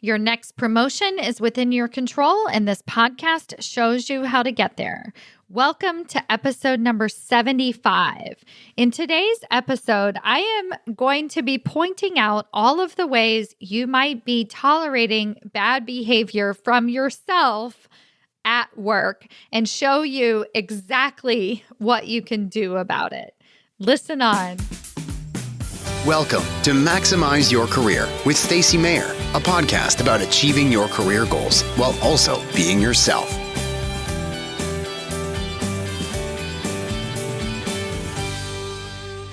Your next promotion is within your control, and this podcast shows you how to get there. Welcome to episode number 75. In today's episode, I am going to be pointing out all of the ways you might be tolerating bad behavior from yourself at work and show you exactly what you can do about it. Listen on. Welcome to Maximize Your Career with Stacy Mayer, a podcast about achieving your career goals while also being yourself.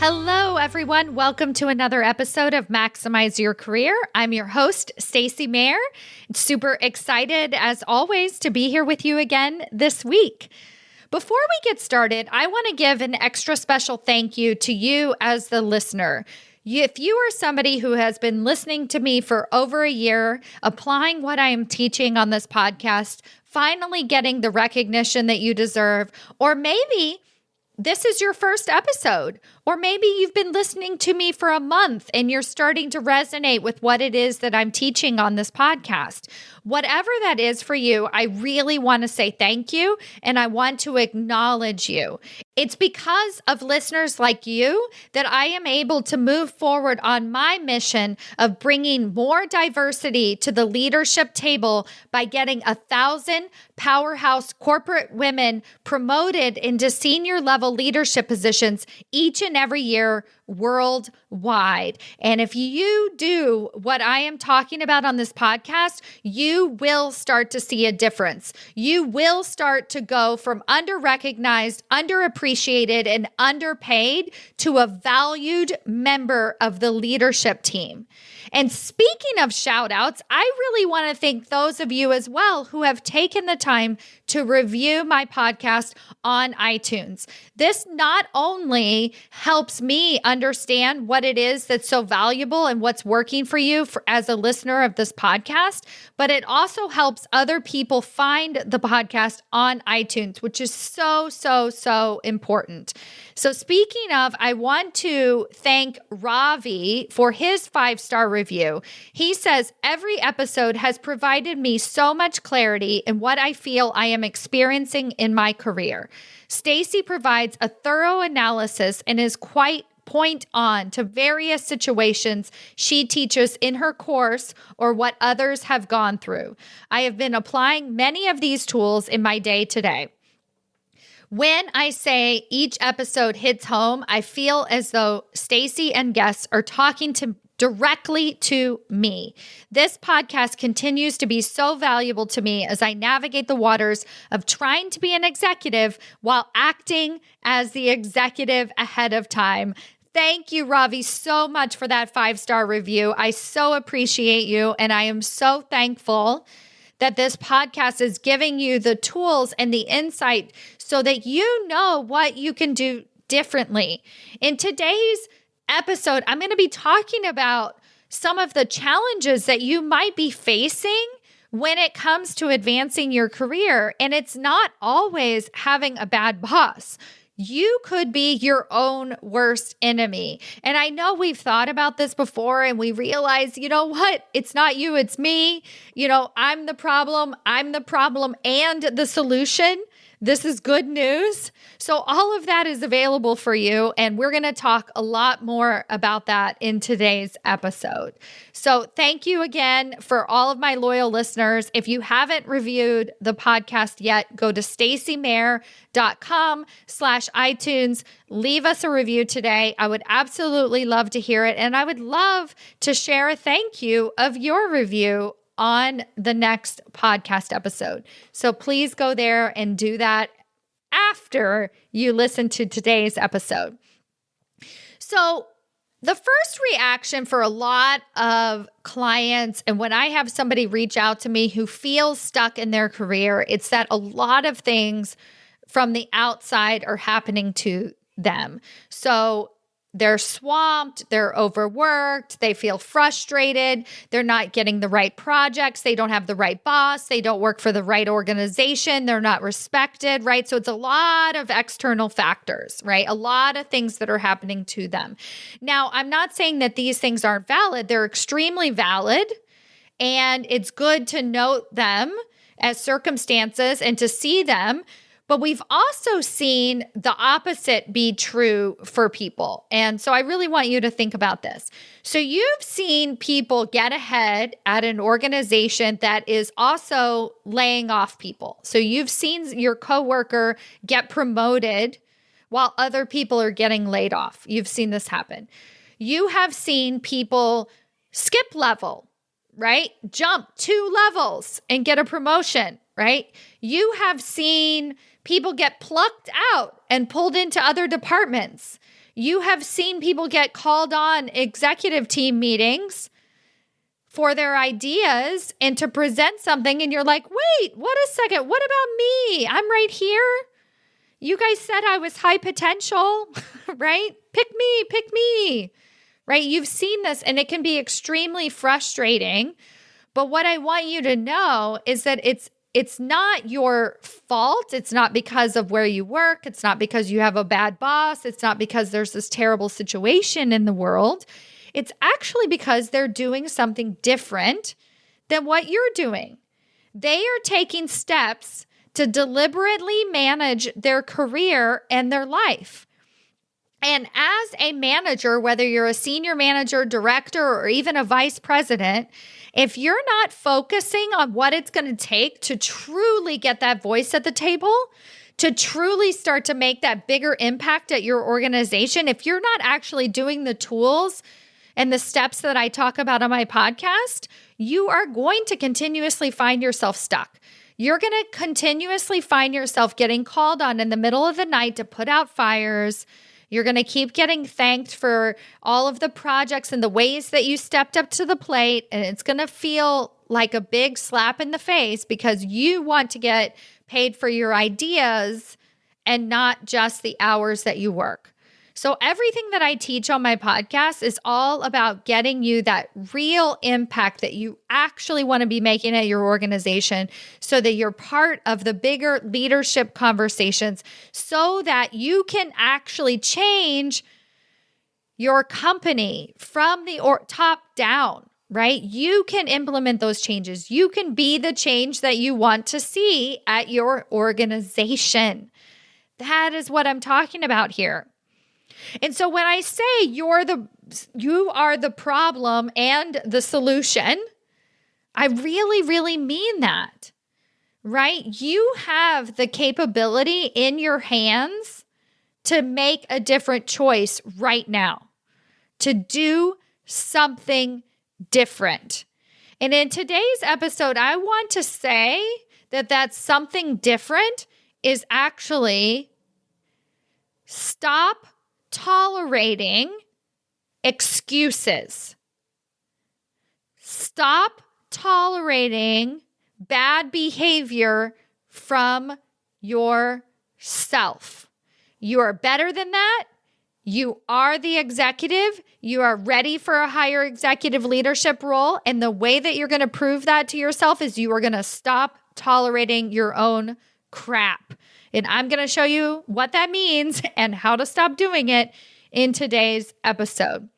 Hello, everyone. Welcome to another episode of Maximize Your Career. I'm your host, Stacy Mayer. Super excited, as always, to be here with you again this week. Before we get started, I want to give an extra special thank you to you as the listener. If you are somebody who has been listening to me for over a year, applying what I am teaching on this podcast, finally getting the recognition that you deserve, or maybe this is your first episode, or maybe you've been listening to me for a month and you're starting to resonate with what it is that I'm teaching on this podcast. Whatever that is for you, I really want to say thank you, and I want to acknowledge you. It's because of listeners like you that I am able to move forward on my mission of bringing more diversity to the leadership table by getting 1,000 powerhouse corporate women promoted into senior level leadership positions each and every year worldwide. And if you do what I am talking about on this podcast, you will start to see a difference. You will start to go from under-recognized, underappreciated, and underpaid to a valued member of the leadership team. And speaking of shout outs, I really want to thank those of you as well who have taken the time to review my podcast on iTunes. This not only helps me understand what it is that's so valuable and what's working for you as a listener of this podcast, but it also helps other people find the podcast on iTunes, which is so important. So speaking of, I want to thank Ravi for his 5-star review. He says, every episode has provided me so much clarity in what I feel I am experiencing in my career. Stacy provides a thorough analysis and is quite point on to various situations she teaches in her course or what others have gone through. I have been applying many of these tools in my day to day. When I say each episode hits home, I feel as though Stacy and guests are talking directly to me. This podcast continues to be so valuable to me as I navigate the waters of trying to be an executive while acting as the executive ahead of time. Thank you, Ravi, so much for that 5-star review. I so appreciate you, and I am so thankful that this podcast is giving you the tools and the insight so that you know what you can do differently. In today's episode, I'm going to be talking about some of the challenges that you might be facing when it comes to advancing your career. And it's not always having a bad boss. You could be your own worst enemy. And I know we've thought about this before and we realize, you know what? It's not you, it's me. I'm the problem and the solution. This is good news. So all of that is available for you. And we're going to talk a lot more about that in today's episode. So thank you again for all of my loyal listeners. If you haven't reviewed the podcast yet, go to stacymayer.com/iTunes. Leave us a review today. I would absolutely love to hear it. And I would love to share a thank you of your review on the next podcast episode. So please go there and do that after you listen to today's episode. So the first reaction for a lot of clients, and when I have somebody reach out to me who feels stuck in their career, it's that a lot of things from the outside are happening to them. So they're swamped, they're overworked, they feel frustrated, they're not getting the right projects, they don't have the right boss, they don't work for the right organization, they're not respected, right? So it's a lot of external factors, right? A lot of things that are happening to them. Now, I'm not saying that these things aren't valid, they're extremely valid. And it's good to note them as circumstances and to see them. But we've also seen the opposite be true for people. And so I really want you to think about this. So you've seen people get ahead at an organization that is also laying off people. So you've seen your coworker get promoted while other people are getting laid off. You've seen this happen. You have seen people skip level, right? Jump 2 levels and get a promotion, right? You have seen people get plucked out and pulled into other departments. You have seen people get called on executive team meetings for their ideas and to present something. And you're like, wait, what a second. What about me? I'm right here. You guys said I was high potential, right? Pick me, right? You've seen this and it can be extremely frustrating. But what I want you to know is that it's not your fault. It's not because of where you work. It's not because you have a bad boss. It's not because there's this terrible situation in the world. It's actually because they're doing something different than what you're doing. They are taking steps to deliberately manage their career and their life. And as a manager, whether you're a senior manager, director, or even a vice president, if you're not focusing on what it's going to take to truly get that voice at the table, to truly start to make that bigger impact at your organization, if you're not actually doing the tools and the steps that I talk about on my podcast, you are going to continuously find yourself stuck. You're going to continuously find yourself getting called on in the middle of the night to put out fires. You're going to keep getting thanked for all of the projects and the ways that you stepped up to the plate. And it's going to feel like a big slap in the face because you want to get paid for your ideas and not just the hours that you work. So everything that I teach on my podcast is all about getting you that real impact that you actually want to be making at your organization so that you're part of the bigger leadership conversations so that you can actually change your company from the top down, right? You can implement those changes. You can be the change that you want to see at your organization. That is what I'm talking about here. And so when I say you are the problem and the solution, I really, really mean that, right? You have the capability in your hands to make a different choice right now, to do something different. And in today's episode, I want to say that something different is actually stop tolerating excuses. Stop tolerating bad behavior from yourself. You are better than that. You are the executive. You are ready for a higher executive leadership role. And the way that you're going to prove that to yourself is you are going to stop tolerating your own crap. And I'm going to show you what that means and how to stop doing it in today's episode.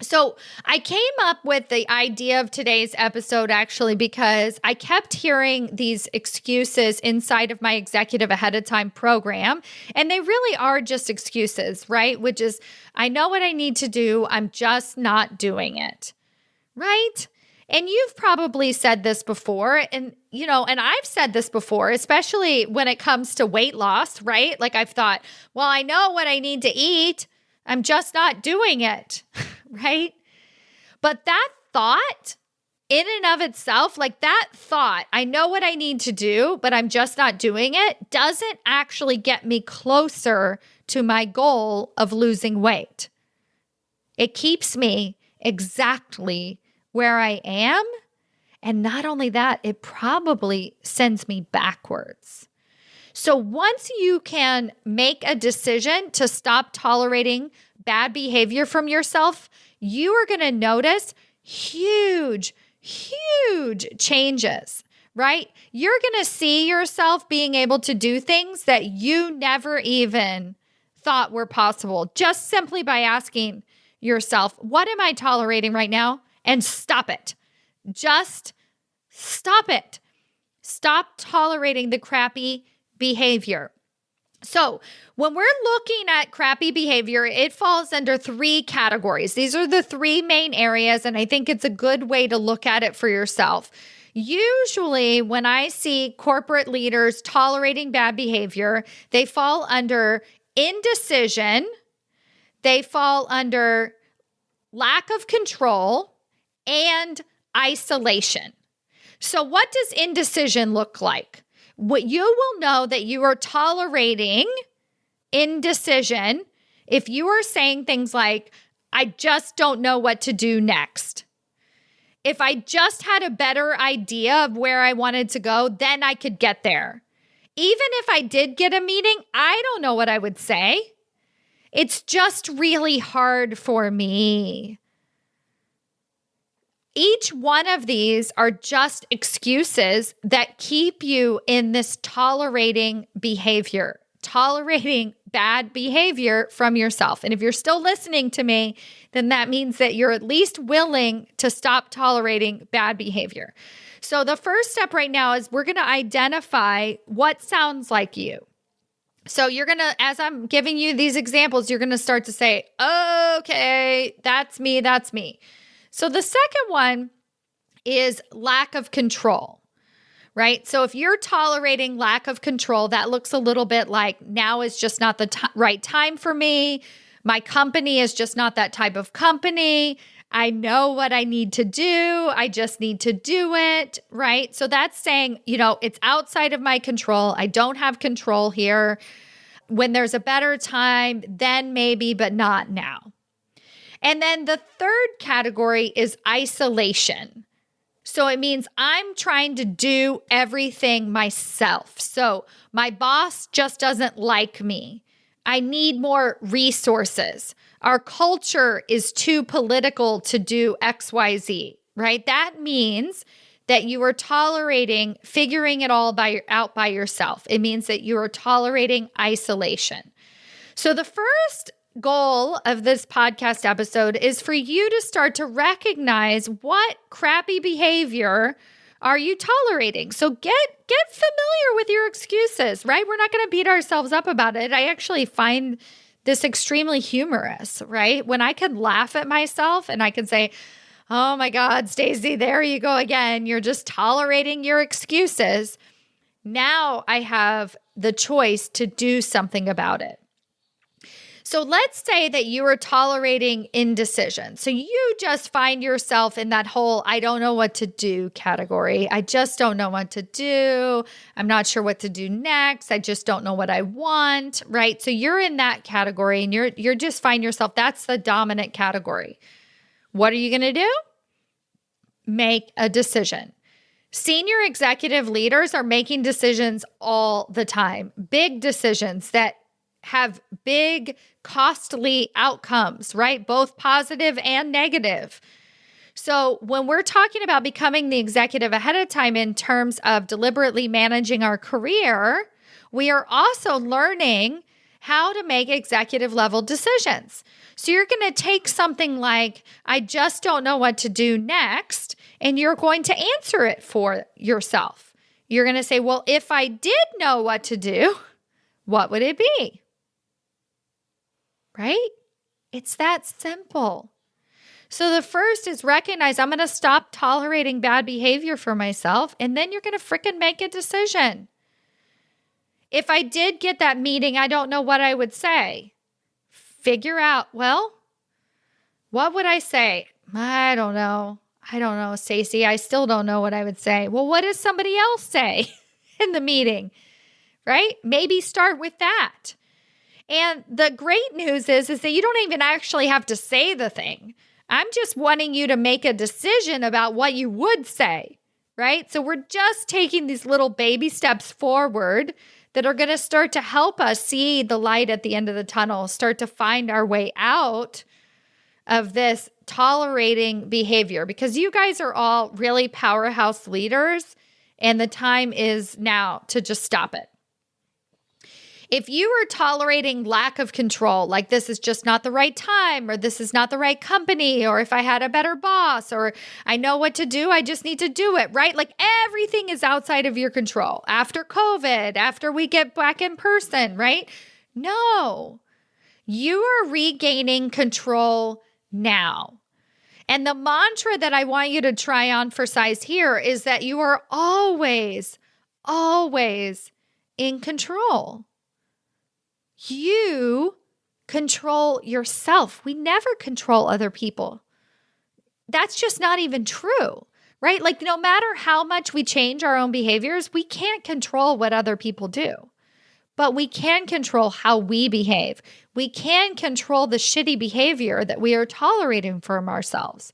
So I came up with the idea of today's episode actually because I kept hearing these excuses inside of my Executive Ahead of Time program, and they really are just excuses, right? Which is, I know what I need to do, I'm just not doing it, right? And you've probably said this before, and I've said this before, especially when it comes to weight loss, right? Like I've thought, well, I know what I need to eat, I'm just not doing it, right? But that thought in and of itself, like that thought, I know what I need to do, but I'm just not doing it, doesn't actually get me closer to my goal of losing weight. It keeps me exactly where I am. And not only that, it probably sends me backwards. So once you can make a decision to stop tolerating bad behavior from yourself, you are going to notice huge changes, right? You're going to see yourself being able to do things that you never even thought were possible, just simply by asking yourself, what am I tolerating right now? And stop it. Just stop it. Stop tolerating the crappy behavior. So when we're looking at crappy behavior, it falls under 3 categories. These are the 3 main areas, and I think it's a good way to look at it for yourself. Usually, when I see corporate leaders tolerating bad behavior, they fall under indecision, they fall under lack of control, and isolation. So what does indecision look like? What you will know that you are tolerating indecision if you are saying things like, I just don't know what to do next. If I just had a better idea of where I wanted to go, then I could get there. Even if I did get a meeting, I don't know what I would say. It's just really hard for me. Each one of these are just excuses that keep you in this tolerating behavior, tolerating bad behavior from yourself. And if you're still listening to me, then that means that you're at least willing to stop tolerating bad behavior. So the first step right now is we're going to identify what sounds like you. So you're going to, as I'm giving you these examples, you're going to start to say, okay, that's me, that's me. So the second one is lack of control, right? So if you're tolerating lack of control, that looks a little bit like now is just not the right time for me. My company is just not that type of company. I know what I need to do. I just need to do it, right? So that's saying, it's outside of my control. I don't have control here. When there's a better time, then maybe, but not now. And then the third category is isolation. So it means I'm trying to do everything myself. So my boss just doesn't like me. I need more resources. Our culture is too political to do XYZ, right? That means that you are tolerating figuring it all out by yourself. It means that you are tolerating isolation. So the first goal of this podcast episode is for you to start to recognize what crappy behavior are you tolerating. So get familiar with your excuses, right? We're not going to beat ourselves up about it. I actually find this extremely humorous, right? When I can laugh at myself and I can say, oh my God, Stacy, there you go again. You're just tolerating your excuses. Now I have the choice to do something about it. So let's say that you are tolerating indecision. So you just find yourself in that whole, I don't know what to do category. I just don't know what to do. I'm not sure what to do next. I just don't know what I want, right? So you're in that category and you're just find yourself, that's the dominant category. What are you going to do? Make a decision. Senior executive leaders are making decisions all the time, big decisions that have big, costly outcomes, right? Both positive and negative. So when we're talking about becoming the executive ahead of time in terms of deliberately managing our career, we are also learning how to make executive level decisions. So you're going to take something like, I just don't know what to do next, and you're going to answer it for yourself. You're going to say, well, if I did know what to do, what would it be? Right? It's that simple. So the first is recognize I'm going to stop tolerating bad behavior for myself, and then you're going to freaking make a decision. If I did get that meeting, I don't know what I would say. Figure out, well, what would I say? I don't know, Stacy. I still don't know what I would say. Well, what does somebody else say in the meeting? Right? Maybe start with that. And the great news is that you don't even actually have to say the thing. I'm just wanting you to make a decision about what you would say, right? So we're just taking these little baby steps forward that are going to start to help us see the light at the end of the tunnel, start to find our way out of this tolerating behavior, because you guys are all really powerhouse leaders, and the time is now to just stop it. If you are tolerating lack of control, like this is just not the right time, or this is not the right company, or if I had a better boss, or I know what to do, I just need to do it, right? Like everything is outside of your control. After COVID, after we get back in person, right? No, you are regaining control now. And the mantra that I want you to try on for size here is that you are always, always in control. You control yourself. We never control other people. That's just not even true, right? Like no matter how much we change our own behaviors, we can't control what other people do. But we can control how we behave. We can control the shitty behavior that we are tolerating from ourselves.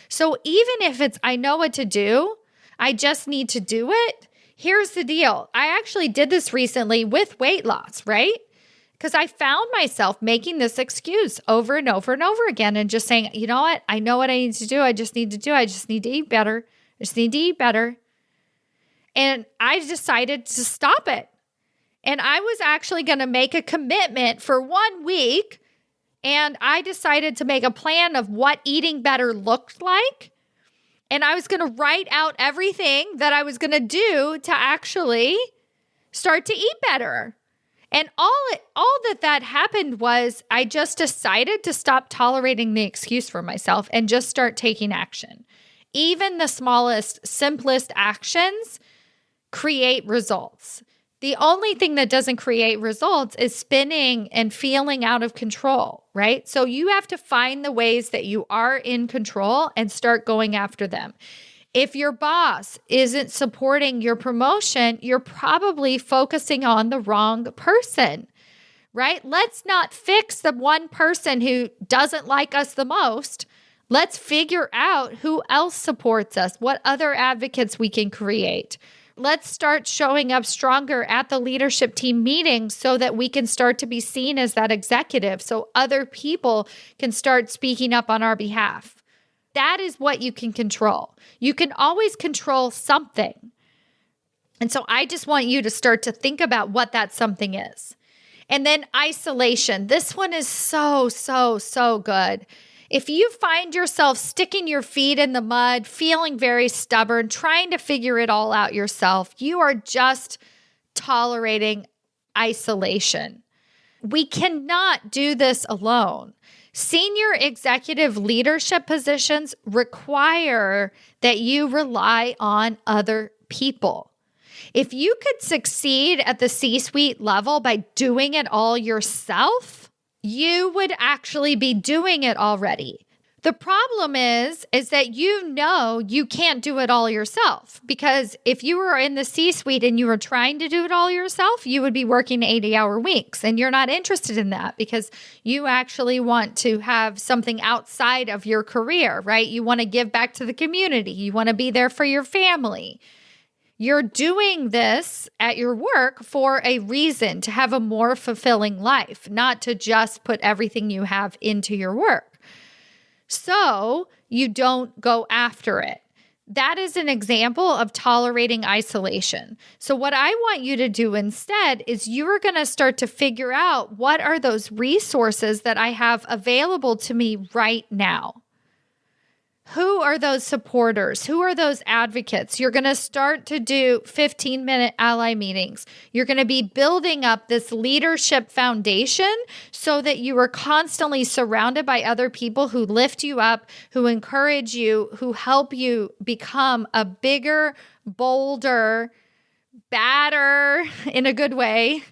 So even if it's, I know what to do, I just need to do it. Here's the deal. I actually did this recently with weight loss, right? Because I found myself making this excuse over and over and over again and just saying, you know what? I know what I need to do. I just need to do. I just need to eat better. I just need to eat better. And I decided to stop it. And I was actually going to make a commitment for 1 week. And I decided to make a plan of what eating better looked like. And I was going to write out everything that I was going to do to actually start to eat better. And all that happened was I just decided to stop tolerating the excuse for myself and just start taking action. Even the smallest, simplest actions create results. The only thing that doesn't create results is spinning and feeling out of control, right? So you have to find the ways that you are in control and start going after them. If your boss isn't supporting your promotion, you're probably focusing on the wrong person, right? Let's not fix the one person who doesn't like us the most. Let's figure out who else supports us, what other advocates we can create. Let's start showing up stronger at the leadership team meetings so that we can start to be seen as that executive so other people can start speaking up on our behalf. That is what you can control. You can always control something. And so I just want you to start to think about what that something is. And then isolation. This one is so, so, so good. If you find yourself sticking your feet in the mud, feeling very stubborn, trying to figure it all out yourself, you are just tolerating isolation. We cannot do this alone. Senior executive leadership positions require that you rely on other people. If you could succeed at the C-suite level by doing it all yourself, you would actually be doing it already. The problem is that you can't do it all yourself, because if you were in the C-suite and you were trying to do it all yourself, you would be working 80-hour weeks, and you're not interested in that because you actually want to have something outside of your career, right? You want to give back to the community. You want to be there for your family. You're doing this at your work for a reason, to have a more fulfilling life, not to just put everything you have into your work. So you don't go after it. That is an example of tolerating isolation. So what I want you to do instead is you are going to start to figure out, what are those resources that I have available to me right now? Who are those supporters? Who are those advocates? You're going to start to do 15-minute ally meetings. You're going to be building up this leadership foundation so that you are constantly surrounded by other people who lift you up, who encourage you, who help you become a bigger, bolder, badder, in a good way,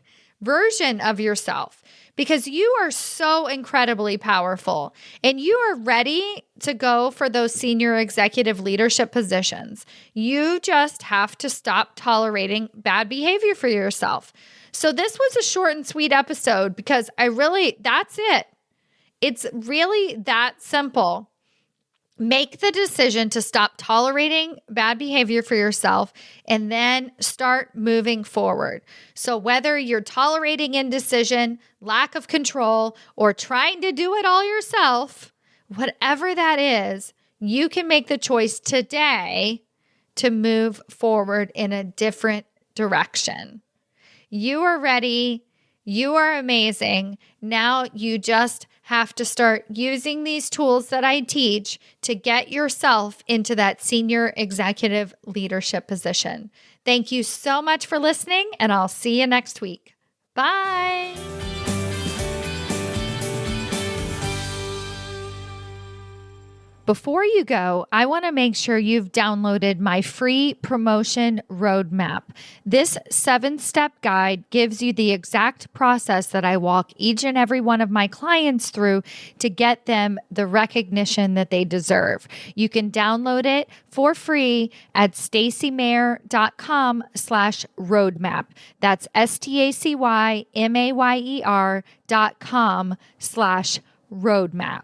version of yourself. Because you are so incredibly powerful and you are ready to go for those senior executive leadership positions. You just have to stop tolerating bad behavior for yourself. So this was a short and sweet episode because that's it. It's really that simple. Make the decision to stop tolerating bad behavior for yourself and then start moving forward. So whether you're tolerating indecision, lack of control, or trying to do it all yourself, whatever that is, you can make the choice today to move forward in a different direction. You are ready. You are amazing. Now you just have to start using these tools that I teach to get yourself into that senior executive leadership position. Thank you so much for listening, and I'll see you next week. Bye. Before you go, I want to make sure you've downloaded my free promotion roadmap. This 7-step guide gives you the exact process that I walk each and every one of my clients through to get them the recognition that they deserve. You can download it for free at stacymayer.com/roadmap. That's STACYMAYER.com/roadmap.